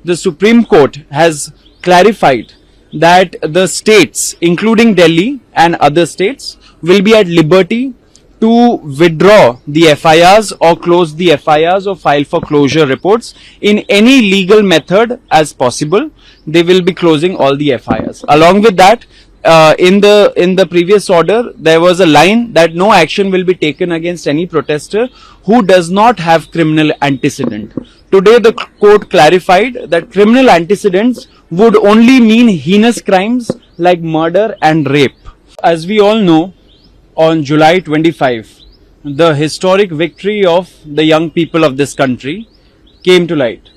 the Supreme Court has clarified that the states, including Delhi and other states, will be at liberty to withdraw the FIRs or close the FIRs or file for closure reports in any legal method as possible. They will be closing all the FIRs. Along with that, in the previous order, there was a line that no action will be taken against any protester who does not have criminal antecedent. Today, the court clarified that criminal antecedents would only mean heinous crimes like murder and rape. As we all know, on July 25, the historic victory of the young people of this country came to light.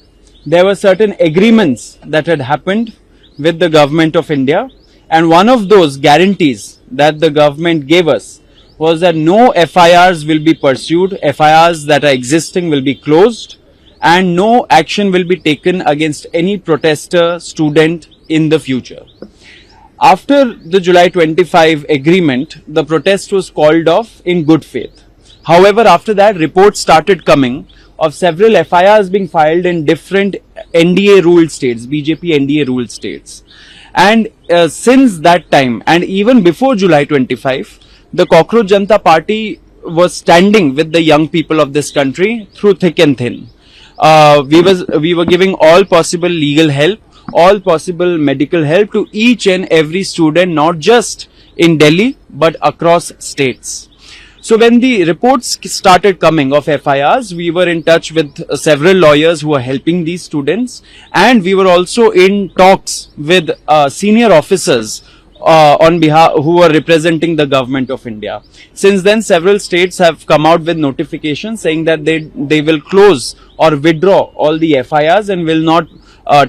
There were certain agreements that had happened with the government of India, and one of those guarantees that the government gave us was that no FIRs will be pursued, FIRs that are existing will be closed, and no action will be taken against any protester, student in the future. After the July 25 agreement, the protest was called off in good faith. However, after that, reports started coming of several FIRs being filed in different NDA ruled states, BJP NDA ruled states. And since that time, and even before July 25, the Cockroach Janata Party was standing with the young people of this country through thick and thin. We were giving all possible legal help, all possible medical help to each and every student, not just in Delhi, but across states. So when the reports started coming of FIRs, we were in touch with several lawyers who are helping these students, and we were also in talks with senior officers on behalf who are representing the government of India. Since then, several states have come out with notifications saying that they will close or withdraw all the FIRs and will not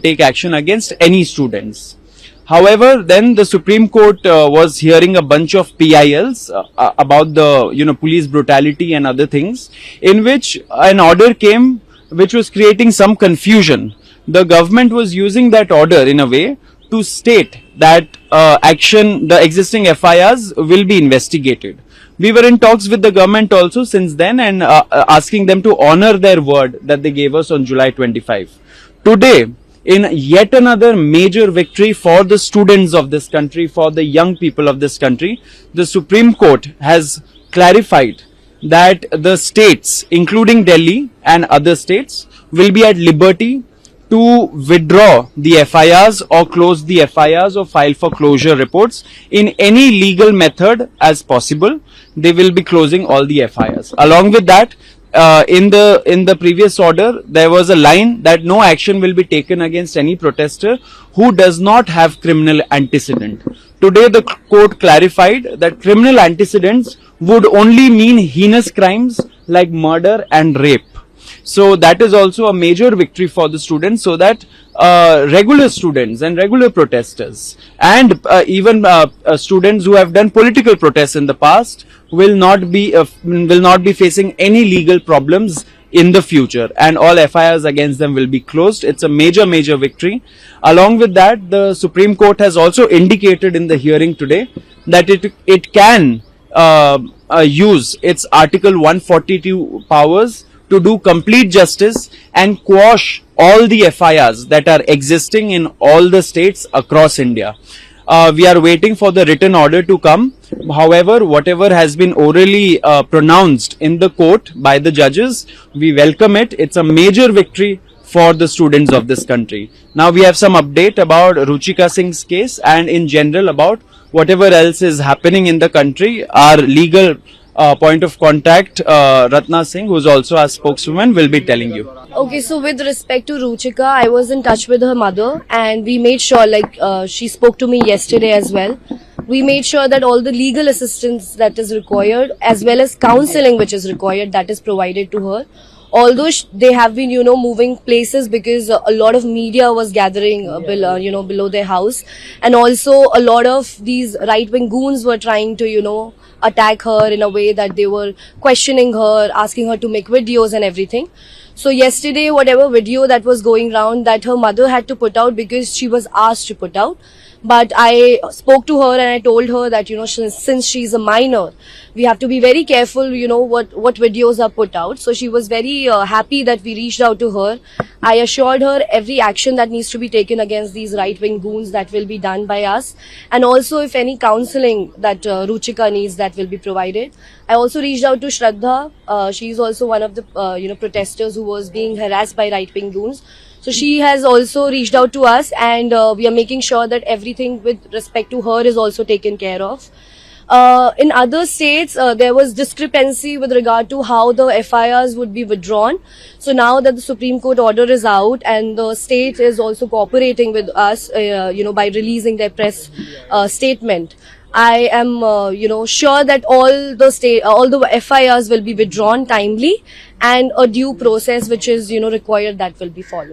take action against any students. However, then the Supreme Court was hearing a bunch of PILs about the police brutality and other things, in which an order came which was creating some confusion. The government was using that order in a way to state that the existing FIRs will be investigated. We were in talks with the government also since then, and asking them to honor their word that they gave us on July 25. Today, in yet another major victory for the students of this country, for the young people of this country, the Supreme Court has clarified that the states, including Delhi and other states, will be at liberty to withdraw the FIRs or close the FIRs or file for closure reports in any legal method as possible. They will be closing all the FIRs. Along with that, in the previous order, there was a line that no action will be taken against any protester who does not have criminal antecedent. Today, the court clarified that criminal antecedents would only mean heinous crimes like murder and rape. So that is also a major victory for the students, so that regular students and regular protesters and even students who have done political protests in the past will not be facing any legal problems in the future, and all FIRs against them will be closed. It's a major victory. Along with that, the Supreme Court has also indicated in the hearing today that it can use its Article 142 powers to do complete justice and quash all the FIRs that are existing in all the states across India. We are waiting for the written order to come. However, whatever has been orally pronounced in the court by the judges, we welcome it. It's a major victory for the students of this country. Now we have some update about Ruchika Singh's case, and in general about whatever else is happening in the country. Our legal point of contact, Ratna Singh, who is also our spokeswoman, will be telling you. Okay, so with respect to Ruchika, I was in touch with her mother, and we made sure, she spoke to me yesterday as well. We made sure that all the legal assistance that is required, as well as counseling which is required, that is provided to her. Although they have been, moving places because a lot of media was gathering below their house, and also a lot of these right-wing goons were trying to, attack her in a way that they were questioning her, asking her to make videos and everything. So yesterday, whatever video that was going around that her mother had to put out because she was asked to put out, But I spoke to her and I told her that, since she's a minor, we have to be very careful, what videos are put out. So she was very happy that we reached out to her. I assured her every action that needs to be taken against these right-wing goons, that will be done by us. And also if any counseling that Ruchika needs, that will be provided. I also reached out to Shraddha. She is also one of the, protesters who was being harassed by right-wing goons. So she has also reached out to us, and we are making sure that everything with respect to her is also taken care of. In other states, there was discrepancy with regard to how the FIRs would be withdrawn. So now that the Supreme Court order is out and the state is also cooperating with us, by releasing their press statement, I am, sure that all the FIRs will be withdrawn timely, and a due process which is, required, that will be followed.